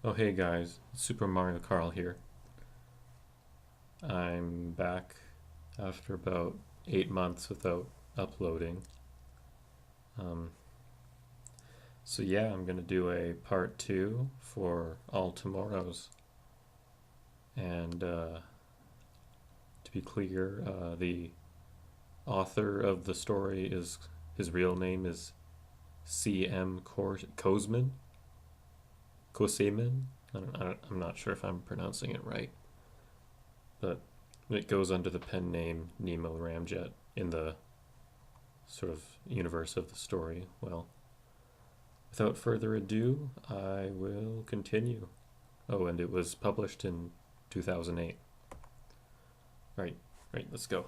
Oh hey guys, Super Mario Carl here. I'm back after about 8 months without uploading. Um, so yeah, I'm gonna do a part two for All Tomorrows. And to be clear, the author of the story is his real name is C.M. Koseman. Koseman. I'm not sure if I'm pronouncing it right, but it goes under the pen name Nemo Ramjet in the sort of universe of the story. Well, without further ado, I will continue. Oh, and it was published in 2008. Right, right, let's go.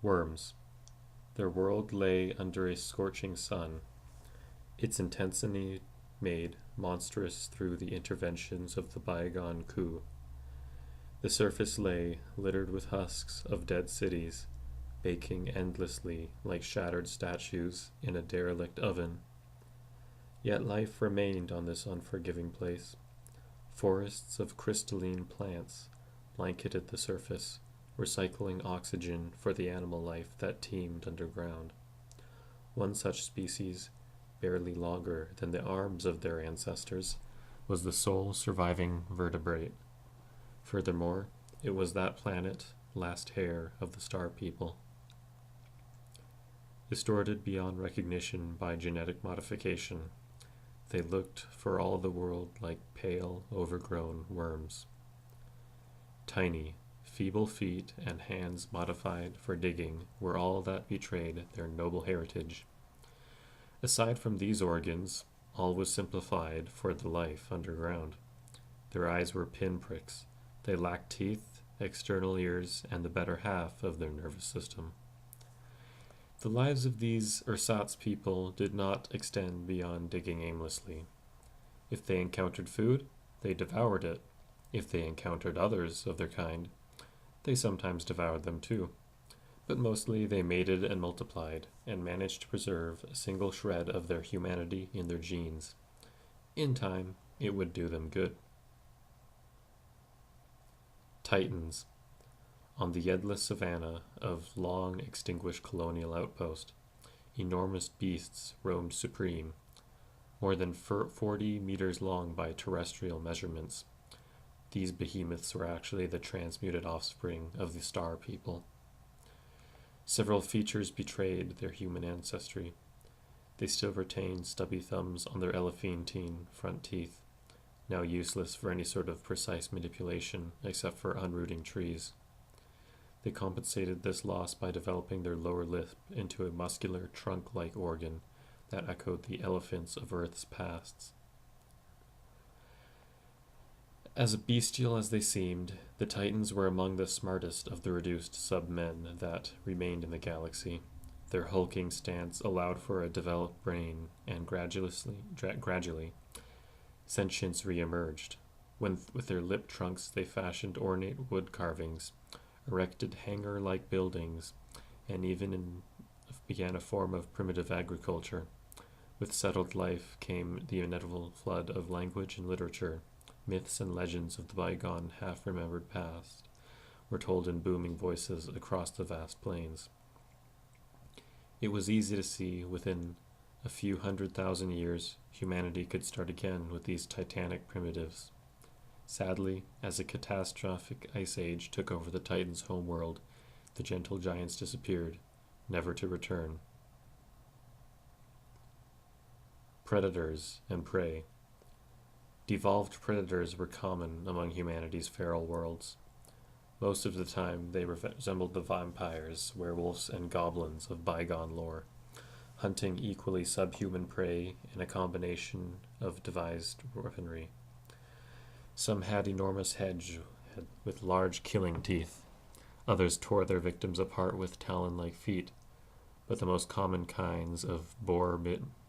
Worms. Their world lay under a scorching sun, its intensity made monstrous through the interventions of the bygone coup. The surface lay littered with husks of dead cities, baking endlessly like shattered statues in a derelict oven. Yet life remained on this unforgiving place. Forests of crystalline plants blanketed the surface, recycling oxygen for the animal life that teemed underground. One such species, barely longer than the arms of their ancestors, was the sole surviving vertebrate. Furthermore, it was that planet, last hair of the star people. Distorted beyond recognition by genetic modification, they looked for all the world like pale, overgrown worms. Tiny, feeble feet and hands modified for digging were all that betrayed their noble heritage. Aside from these organs, all was simplified for the life underground. Their eyes were pinpricks. They lacked teeth, external ears, and the better half of their nervous system. The lives of these ersatz people did not extend beyond digging aimlessly. If they encountered food, they devoured it. If they encountered others of their kind, they sometimes devoured them too. But mostly they mated and multiplied, and managed to preserve a single shred of their humanity in their genes. In time, it would do them good. Titans. On the endless savanna of long extinguished colonial outpost, enormous beasts roamed supreme, more than 40 meters long by terrestrial measurements. These behemoths were actually the transmuted offspring of the star people. Several features betrayed their human ancestry. They still retained stubby thumbs on their elephantine front teeth, now useless for any sort of precise manipulation except for unrooting trees. They compensated this loss by developing their lower lip into a muscular trunk-like organ that echoed the elephants of Earth's pasts. As bestial as they seemed, the Titans were among the smartest of the reduced sub-men that remained in the galaxy. Their hulking stance allowed for a developed brain, and gradually, sentience re-emerged. When, with their lip trunks, they fashioned ornate wood carvings, erected hangar-like buildings, and began a form of primitive agriculture. With settled life came the inevitable flood of language and literature. Myths and legends of the bygone, half-remembered past were told in booming voices across the vast plains. It was easy to see within a few 100,000 years humanity could start again with these titanic primitives. Sadly, as a catastrophic ice age took over the Titans' homeworld, the gentle giants disappeared, never to return. Predators and prey. Devolved predators were common among humanity's feral worlds. Most of the time, they resembled the vampires, werewolves, and goblins of bygone lore, hunting equally subhuman prey in a combination of devised weaponry. Some had enormous heads with large killing teeth. Others tore their victims apart with talon-like feet, but the most common kinds of bore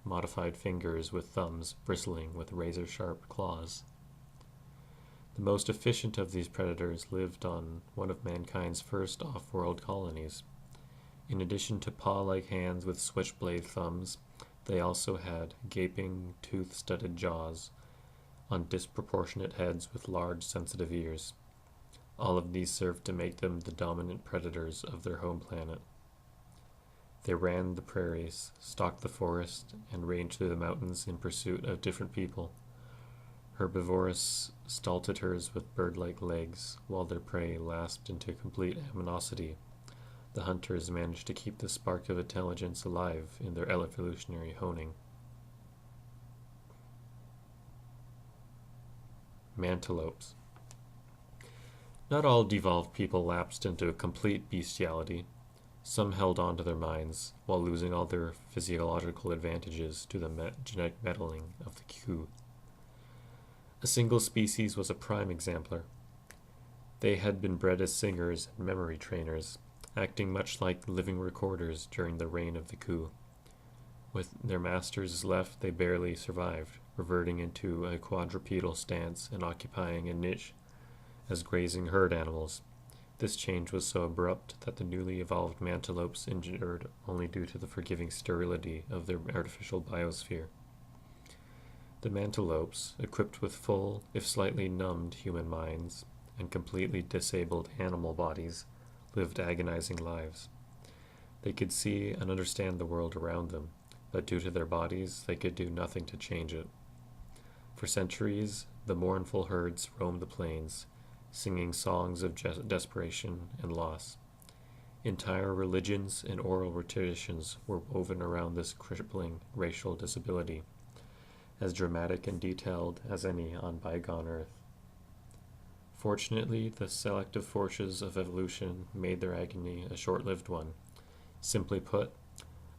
modified fingers with thumbs bristling with razor-sharp claws. The most efficient of these predators lived on one of mankind's first off-world colonies. In addition to paw-like hands with switchblade thumbs, they also had gaping, tooth-studded jaws, on disproportionate heads with large sensitive ears. All of these served to make them the dominant predators of their home planet. They ran the prairies, stalked the forest, and ranged through the mountains in pursuit of different people. Herbivorous stultitors with bird-like legs, while their prey lapsed into complete aminosity. The hunters managed to keep the spark of intelligence alive in their evolutionary honing. Mantelopes. Not all devolved people lapsed into a complete bestiality. Some held on to their minds, while losing all their physiological advantages to the genetic meddling of the Ku. A single species was a prime exemplar. They had been bred as singers and memory trainers, acting much like living recorders during the reign of the Ku. With their masters left, they barely survived, reverting into a quadrupedal stance and occupying a niche as grazing herd animals. This change was so abrupt that the newly evolved mantelopes endured only due to the forgiving sterility of their artificial biosphere. The mantelopes, equipped with full, if slightly numbed, human minds and completely disabled animal bodies, lived agonizing lives. They could see and understand the world around them, but due to their bodies, they could do nothing to change it. For centuries, the mournful herds roamed the plains, singing songs of desperation and loss. Entire religions and oral traditions were woven around this crippling racial disability, as dramatic and detailed as any on bygone Earth. Fortunately, the selective forces of evolution made their agony a short-lived one. Simply put,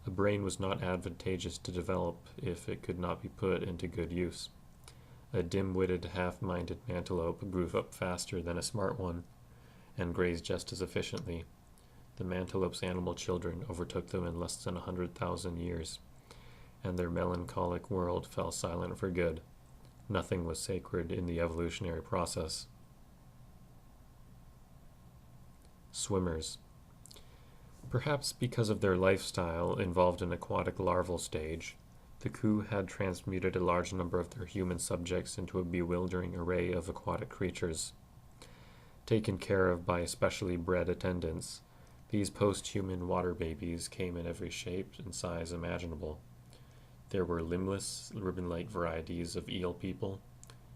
a brain was not advantageous to develop if it could not be put into good use. A dim-witted, half-minded mantelope grew up faster than a smart one, and grazed just as efficiently. The mantelope's animal children overtook them in less than 100,000 years, and their melancholic world fell silent for good. Nothing was sacred in the evolutionary process. Swimmers. Perhaps because of their lifestyle involved in aquatic larval stage, the Ku had transmuted a large number of their human subjects into a bewildering array of aquatic creatures. Taken care of by specially bred attendants, these post-human water babies came in every shape and size imaginable. There were limbless, ribbon-like varieties of eel people,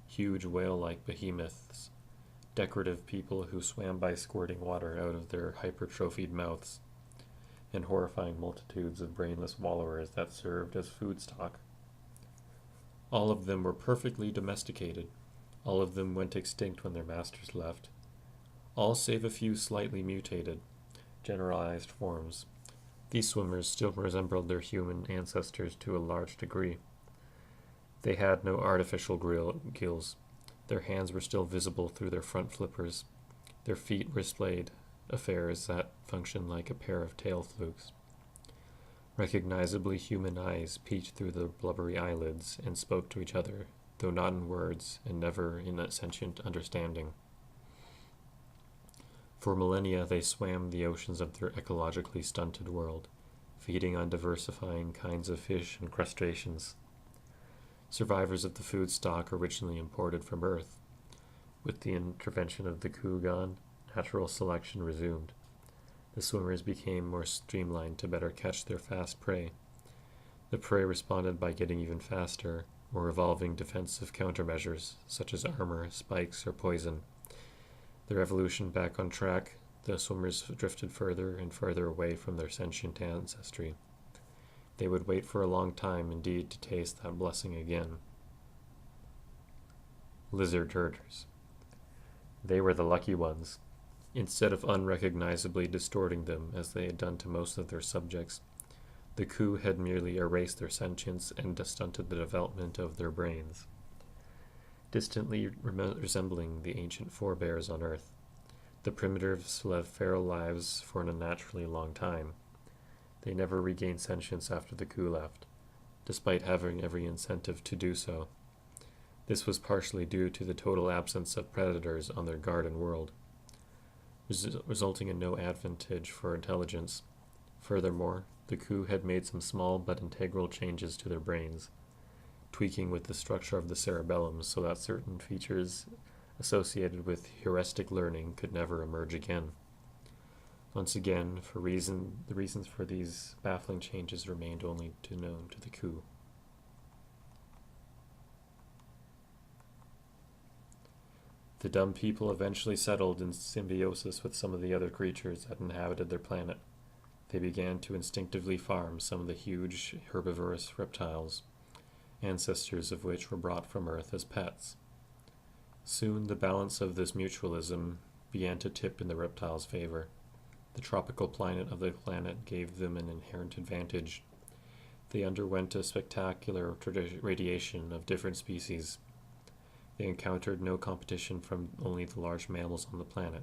huge whale-like behemoths, decorative people who swam by squirting water out of their hypertrophied mouths, and horrifying multitudes of brainless wallowers that served as food stock. All of them were perfectly domesticated. All of them went extinct when their masters left. All save a few slightly mutated, generalized forms. These swimmers still resembled their human ancestors to a large degree. They had no artificial gills. Their hands were still visible through their front flippers. Their feet displayed affairs that functioned like a pair of tail flukes. Recognizably human eyes peeked through the blubbery eyelids and spoke to each other, though not in words and never in a sentient understanding. For millennia they swam the oceans of their ecologically stunted world, feeding on diversifying kinds of fish and crustaceans. Survivors of the food stock originally imported from Earth. With the intervention of the Ku gone, natural selection resumed. The swimmers became more streamlined to better catch their fast prey. The prey responded by getting even faster, or evolving defensive countermeasures, such as armor, spikes, or poison. Their evolution back on track, the swimmers drifted further and further away from their sentient ancestry. They would wait for a long time indeed to taste that blessing again. Lizard herders. They were the lucky ones. Instead of unrecognizably distorting them as they had done to most of their subjects, the Ku had merely erased their sentience and stunted the development of their brains. Distantly resembling the ancient forebears on Earth, the primitives lived feral lives for an unnaturally long time. They never regained sentience after the Ku left, despite having every incentive to do so. This was partially due to the total absence of predators on their garden world, resulting in no advantage for intelligence. Furthermore, the Ku had made some small but integral changes to their brains. tweaking with the structure of the cerebellum so that certain features associated with heuristic learning could never emerge again. Once again, the reasons for these baffling changes remained only known to the Ku. The dumb people eventually settled in symbiosis with some of the other creatures that inhabited their planet. They began to instinctively farm some of the huge herbivorous reptiles, ancestors of which were brought from Earth as pets. Soon the balance of this mutualism began to tip in the reptiles' favor. The tropical climate of the planet gave them an inherent advantage. They underwent a spectacular radiation of different species. They encountered no competition from only the large mammals on the planet,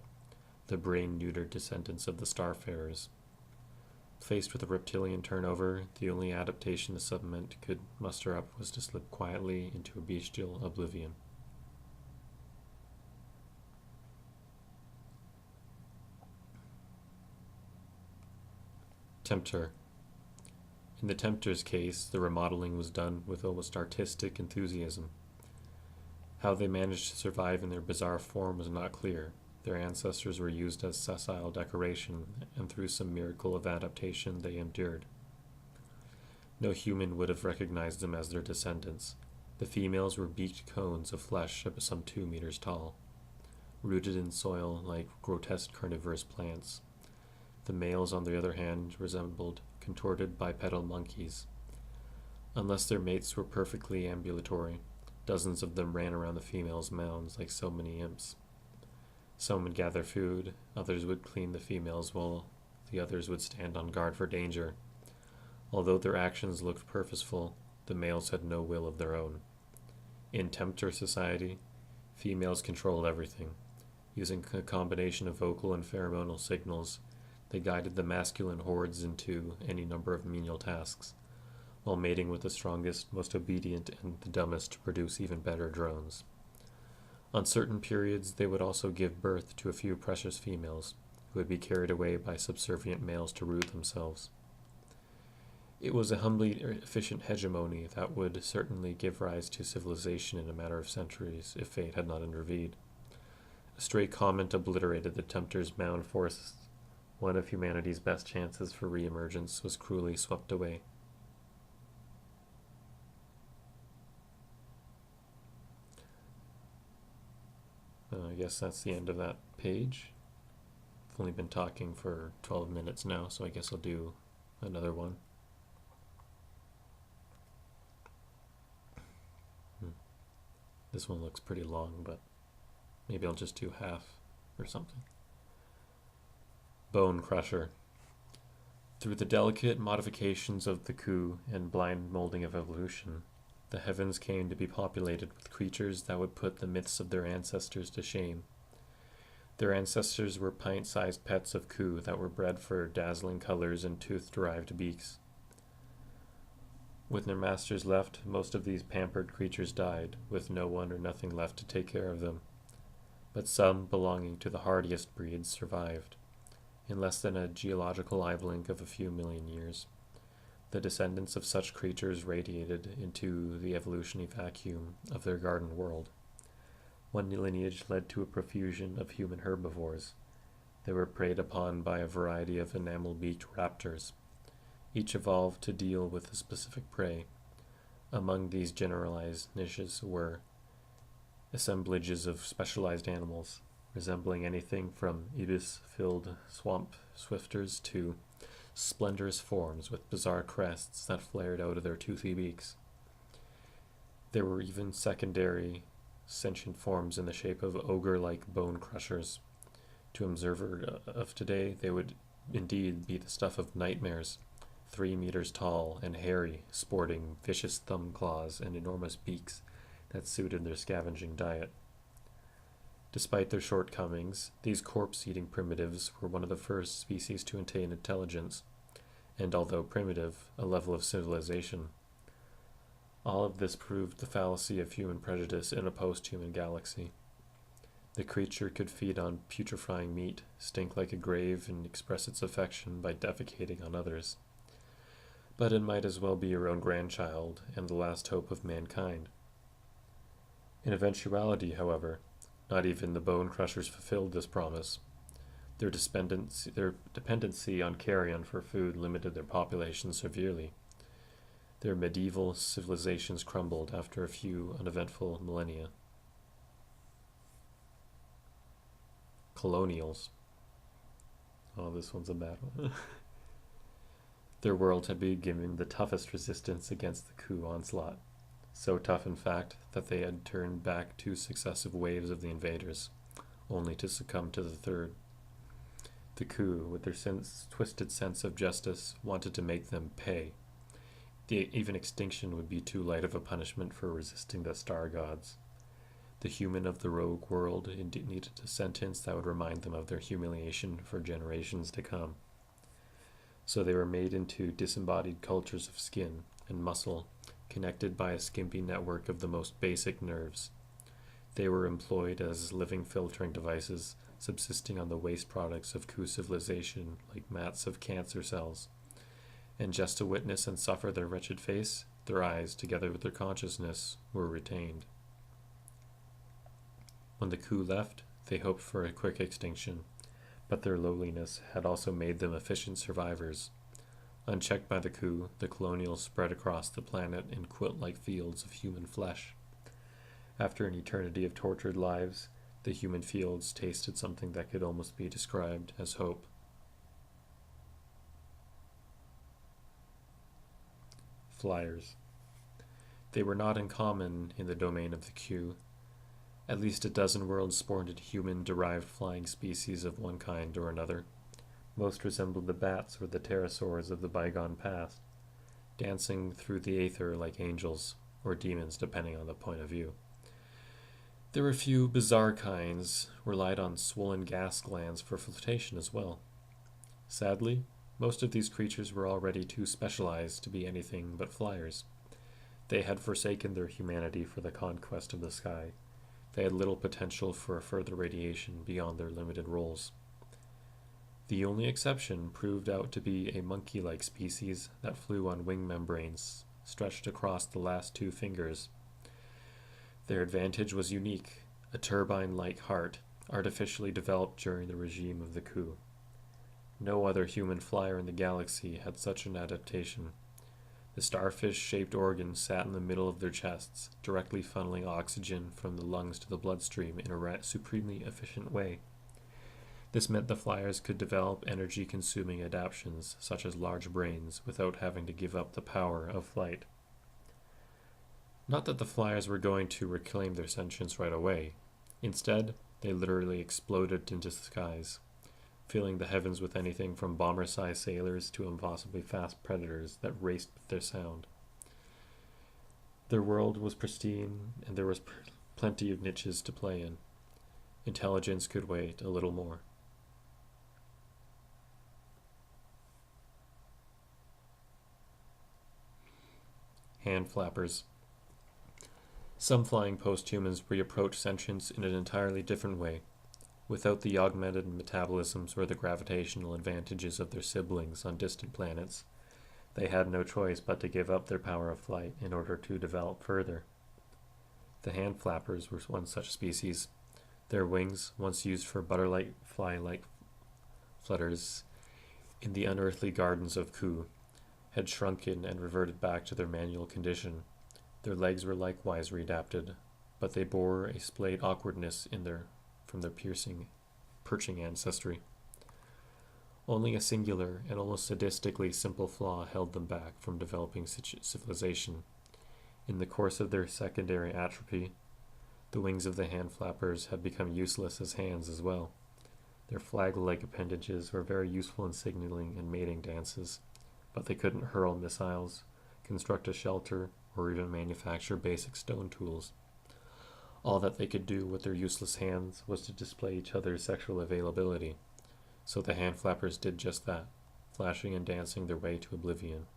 the brain-neutered descendants of the starfarers. Faced with a reptilian turnover, the only adaptation the subment could muster up was to slip quietly into a bestial oblivion. Tempter. In the Tempter's case, the remodeling was done with almost artistic enthusiasm. How they managed to survive in their bizarre form was not clear. Their ancestors were used as sessile decoration, and through some miracle of adaptation they endured. No human would have recognized them as their descendants. The females were beaked cones of flesh some 2 meters tall, rooted in soil like grotesque carnivorous plants. The males, on the other hand, resembled contorted bipedal monkeys. Unless their mates were perfectly ambulatory, dozens of them ran around the females' mounds like so many imps. Some would gather food, others would clean the females while the others would stand on guard for danger. Although their actions looked purposeful, the males had no will of their own. In Tempter society, females controlled everything. Using a combination of vocal and pheromonal signals, they guided the masculine hordes into any number of menial tasks, while mating with the strongest, most obedient, and the dumbest to produce even better drones. On certain periods, they would also give birth to a few precious females, who would be carried away by subservient males to root themselves. It was a humbly efficient hegemony that would certainly give rise to civilization in a matter of centuries if fate had not intervened. A stray comment obliterated the Tempter's mound forests. One of humanity's best chances for re-emergence was cruelly swept away. I guess that's the end of that page. I've only been talking for 12 minutes now, so I guess I'll do another one. This one looks pretty long, but maybe I'll just do half or something. Bone Crusher. Through the delicate modifications of the Ku and blind molding of evolution, the heavens came to be populated with creatures that would put the myths of their ancestors to shame. Their ancestors were pint-sized pets of Ku that were bred for dazzling colors and tooth-derived beaks. With their masters left, most of these pampered creatures died, with no one or nothing left to take care of them. But some, belonging to the hardiest breeds, survived. In less than a geological eye blink of a few million years, the descendants of such creatures radiated into the evolutionary vacuum of their garden world. One lineage led to a profusion of human herbivores. They were preyed upon by a variety of enamel-beaked raptors. Each evolved to deal with a specific prey. Among these generalized niches were assemblages of specialized animals, resembling anything from ibis-filled swamp swifters to splendorous forms with bizarre crests that flared out of their toothy beaks. There were even secondary sentient forms in the shape of ogre-like bone crushers. To an observer of today, they would indeed be the stuff of nightmares, 3 meters tall and hairy, sporting vicious thumb claws and enormous beaks that suited their scavenging diet. Despite their shortcomings, these corpse-eating primitives were one of the first species to attain intelligence, and although primitive, a level of civilization. All of this proved the fallacy of human prejudice in a post-human galaxy. The creature could feed on putrefying meat, stink like a grave, and express its affection by defecating on others. but it might as well be your own grandchild and the last hope of mankind. In eventuality, however, not even the bone crushers fulfilled this promise. Their dependency on carrion for food limited their population severely. Their medieval civilizations crumbled after a few uneventful millennia. Colonials. Oh, this one's a bad one. Their world had been given the toughest resistance against the coup onslaught. So tough, in fact, that they had turned back 2 successive waves of the invaders, only to succumb to the third. The coup, with their twisted sense of justice, wanted to make them pay. Even extinction would be too light of a punishment for resisting the star gods. The human of the rogue world indeed needed a sentence that would remind them of their humiliation for generations to come. So they were made into disembodied cultures of skin and muscle, connected by a skimpy network of the most basic nerves. They were employed as living filtering devices, subsisting on the waste products of coup civilization like mats of cancer cells. And just to witness and suffer their wretched face, their eyes, together with their consciousness, were retained. When the coup left, they hoped for a quick extinction, but their lowliness had also made them efficient survivors. Unchecked by the coup, the colonials spread across the planet in quilt-like fields of human flesh. After an eternity of tortured lives, the human fields tasted something that could almost be described as hope. Flyers. They were not uncommon in the domain of the Q. At least a dozen worlds sported human-derived flying species of one kind or another. Most resembled the bats or the pterosaurs of the bygone past, dancing through the aether like angels, or demons depending on the point of view. There were a few bizarre kinds, relied on swollen gas glands for flotation as well. Sadly, most of these creatures were already too specialized to be anything but flyers. They had forsaken their humanity for the conquest of the sky. They had little potential for further radiation beyond their limited roles. The only exception proved out to be a monkey-like species that flew on wing membranes stretched across the last 2 fingers. Their advantage was unique, a turbine-like heart, artificially developed during the regime of the coup. No other human flyer in the galaxy had such an adaptation. The starfish-shaped organs sat in the middle of their chests, directly funneling oxygen from the lungs to the bloodstream in a supremely efficient way. This meant the flyers could develop energy-consuming adaptations, such as large brains, without having to give up the power of flight. Not that the flyers were going to reclaim their sentience right away. Instead, they literally exploded into the skies, filling the heavens with anything from bomber-sized sailors to impossibly fast predators that raced with their sound. Their world was pristine, and there was plenty of niches to play in. Intelligence could wait a little more. Hand flappers. Some flying post-humans reapproach sentience in an entirely different way. Without the augmented metabolisms or the gravitational advantages of their siblings on distant planets, they had no choice but to give up their power of flight in order to develop further. The hand flappers were one such species. Their wings, once used for butterfly-like flutters in the unearthly gardens of Ku, had shrunken and reverted back to their manual condition. Their legs were likewise readapted, but they bore a splayed awkwardness from their perching ancestry. Only a singular and almost sadistically simple flaw held them back from developing civilization. In the course of their secondary atrophy, the wings of the hand flappers had become useless as hands as well. Their flag-like appendages were very useful in signaling and mating dances, but they couldn't hurl missiles, construct a shelter, or even manufacture basic stone tools. All that they could do with their useless hands was to display each other's sexual availability, so the hand flappers did just that, flashing and dancing their way to oblivion.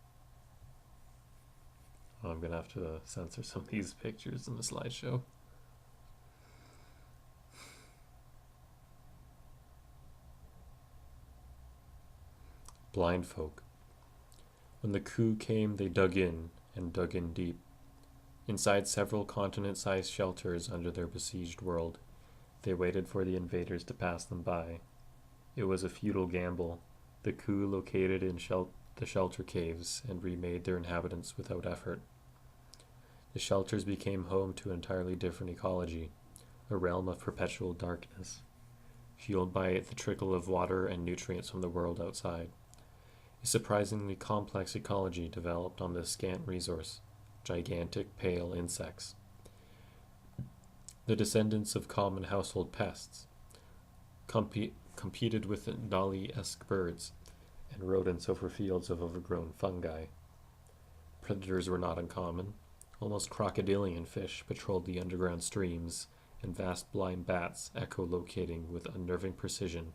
I'm going to have to censor some of these pictures in the slideshow. Blind folk. When the coup came, they dug in, and dug in deep. Inside several continent-sized shelters under their besieged world, they waited for the invaders to pass them by. It was a futile gamble. The coup located in the shelter caves and remade their inhabitants without effort. The shelters became home to an entirely different ecology, a realm of perpetual darkness, fueled by the trickle of water and nutrients from the world outside. A surprisingly complex ecology developed on this scant resource, gigantic pale insects. The descendants of common household pests competed with Dali-esque birds and rodents over fields of overgrown fungi. Predators were not uncommon. Almost crocodilian fish patrolled the underground streams, and vast blind bats, echolocating with unnerving precision,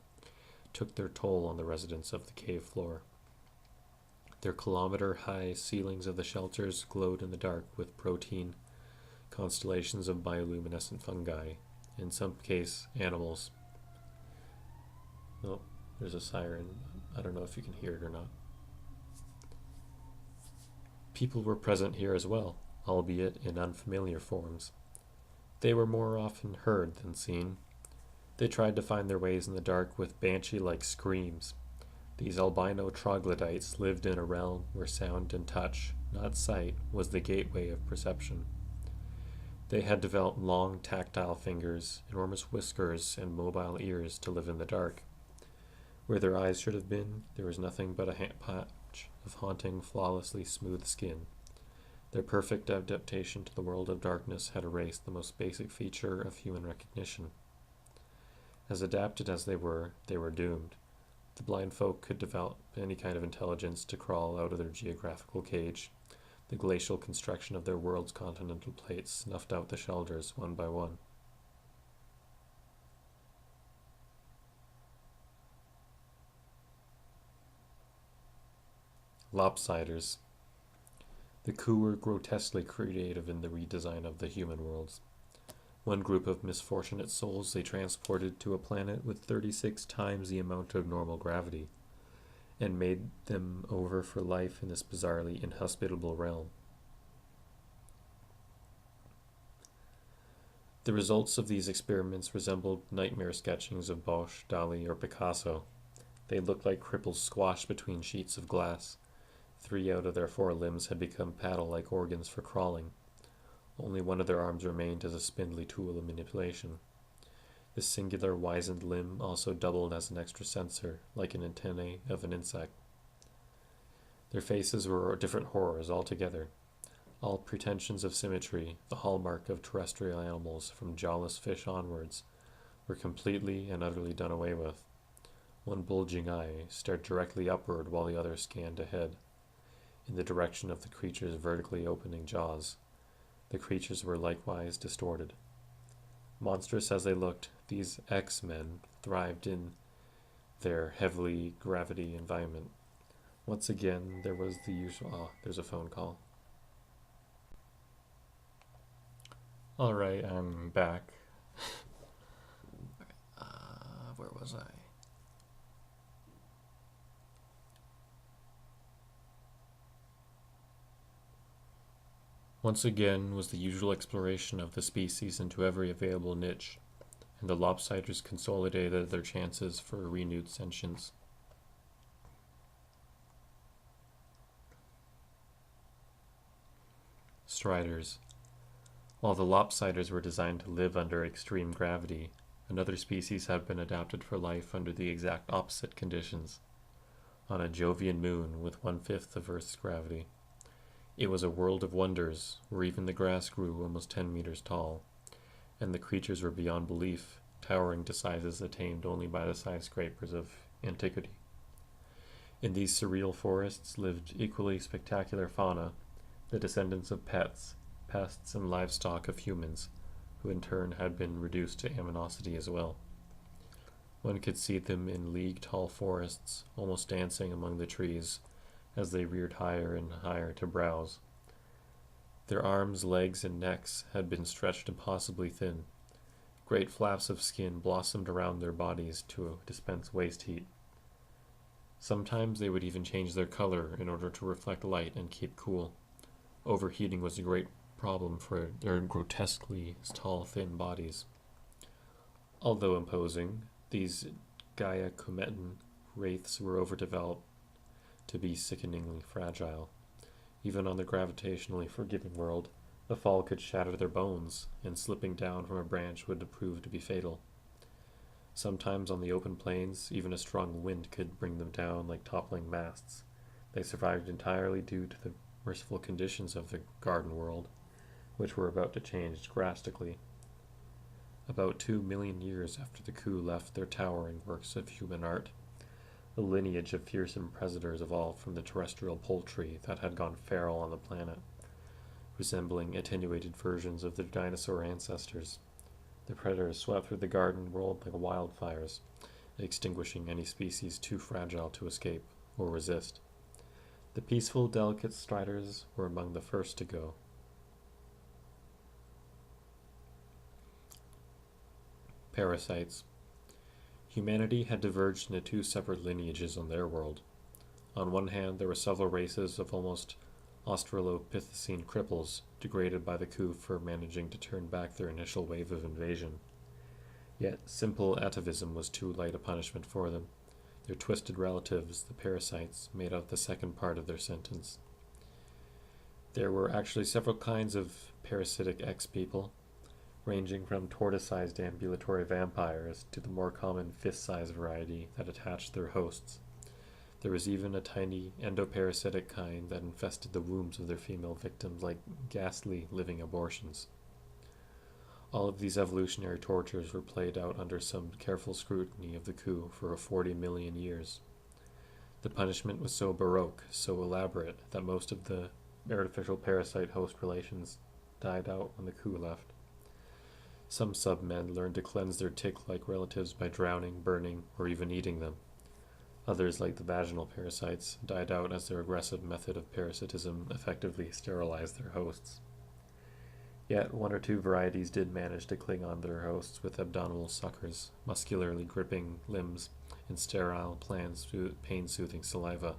took their toll on the residents of the cave floor. Their kilometer-high ceilings of the shelters glowed in the dark with protein constellations of bioluminescent fungi, in some case animals. Oh, there's a siren. I don't know if you can hear it or not. People were present here as well, albeit in unfamiliar forms. They were more often heard than seen. They tried to find their ways in the dark with banshee-like screams. These albino troglodytes lived in a realm where sound and touch, not sight, was the gateway of perception. They had developed long, tactile fingers, enormous whiskers, and mobile ears to live in the dark. Where their eyes should have been, there was nothing but a patch of haunting, flawlessly smooth skin. Their perfect adaptation to the world of darkness had erased the most basic feature of human recognition. As adapted as they were doomed. The blind folk could develop any kind of intelligence to crawl out of their geographical cage. The glacial construction of their world's continental plates snuffed out the shelters one by one. Lopsiders. The coup were grotesquely creative in the redesign of the human worlds. One group of misfortunate souls they transported to a planet with 36 times the amount of normal gravity, and made them over for life in this bizarrely inhospitable realm. The results of these experiments resembled nightmare sketchings of Bosch, Dali, or Picasso. They looked like cripples squashed between sheets of glass. 3 out of their 4 limbs had become paddle-like organs for crawling. Only one of their arms remained as a spindly tool of manipulation. This singular wizened limb also doubled as an extra sensor, like an antennae of an insect. Their faces were different horrors altogether. All pretensions of symmetry, the hallmark of terrestrial animals from jawless fish onwards, were completely and utterly done away with. One bulging eye stared directly upward while the other scanned ahead, in the direction of the creature's vertically opening jaws. The creatures were likewise distorted. Monstrous as they looked, these X-Men thrived in their heavily gravity environment. Once again, there was the usual... Oh, there's a phone call. Alright, I'm back. Where was I? Once again was the usual exploration of the species into every available niche, and the Lopsiders consolidated their chances for a renewed sentience. Striders. While the Lopsiders were designed to live under extreme gravity, another species had been adapted for life under the exact opposite conditions, on a Jovian moon with 1/5 of Earth's gravity. It was a world of wonders, where even the grass grew almost 10 meters tall, and the creatures were beyond belief, towering to sizes attained only by the skyscrapers of antiquity. In these surreal forests lived equally spectacular fauna, the descendants of pests, and livestock of humans, who in turn had been reduced to aminosity as well. One could see them in league-tall forests, almost dancing among the trees, as they reared higher and higher to browse. Their arms, legs, and necks had been stretched impossibly thin. Great flaps of skin blossomed around their bodies to dispense waste heat. Sometimes they would even change their color in order to reflect light and keep cool. Overheating was a great problem for their grotesquely tall, thin bodies. Although imposing, these Gaia Cometan wraiths were overdeveloped to be sickeningly fragile. Even on the gravitationally forgiving world, a fall could shatter their bones, and slipping down from a branch would prove to be fatal. Sometimes on the open plains, even a strong wind could bring them down like toppling masts. They survived entirely due to the merciful conditions of the garden world, which were about to change drastically. About 2 million years after the coup left their towering works of human art, a lineage of fearsome predators evolved from the terrestrial poultry that had gone feral on the planet, resembling attenuated versions of their dinosaur ancestors. The predators swept through the garden world like wildfires, extinguishing any species too fragile to escape or resist. The peaceful, delicate striders were among the first to go. Parasites. Humanity had diverged into two separate lineages on their world. On one hand, there were several races of almost Australopithecine cripples, degraded by the coup for managing to turn back their initial wave of invasion. Yet simple atavism was too light a punishment for them. Their twisted relatives, the parasites, made out the second part of their sentence. There were actually several kinds of parasitic ex-people, ranging from tortoise-sized ambulatory vampires to the more common fist-sized variety that attached their hosts. There was even a tiny endoparasitic kind that infested the wombs of their female victims like ghastly living abortions. All of these evolutionary tortures were played out under some careful scrutiny of the coup for 40 million years. The punishment was so baroque, so elaborate, that most of the artificial parasite-host relations died out when the coup left. Some submen learned to cleanse their tick-like relatives by drowning, burning, or even eating them. Others, like the vaginal parasites, died out as their aggressive method of parasitism effectively sterilized their hosts. Yet one or two varieties did manage to cling on to their hosts with abdominal suckers, muscularly gripping limbs, and sterile, pain-soothing saliva.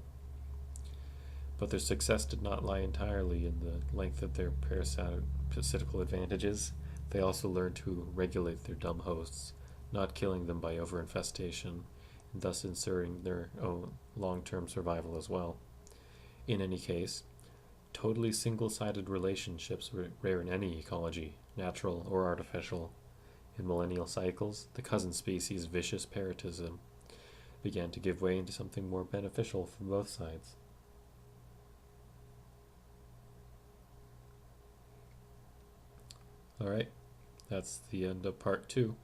But their success did not lie entirely in the length of their parasitical advantages. They also learned to regulate their dumb hosts, not killing them by overinfestation, and thus ensuring their own long-term survival as well. In any case, totally single-sided relationships were rare in any ecology, natural or artificial. In millennial cycles, the cousin species' vicious parasitism began to give way into something more beneficial for both sides. Alright, that's the end of part 2.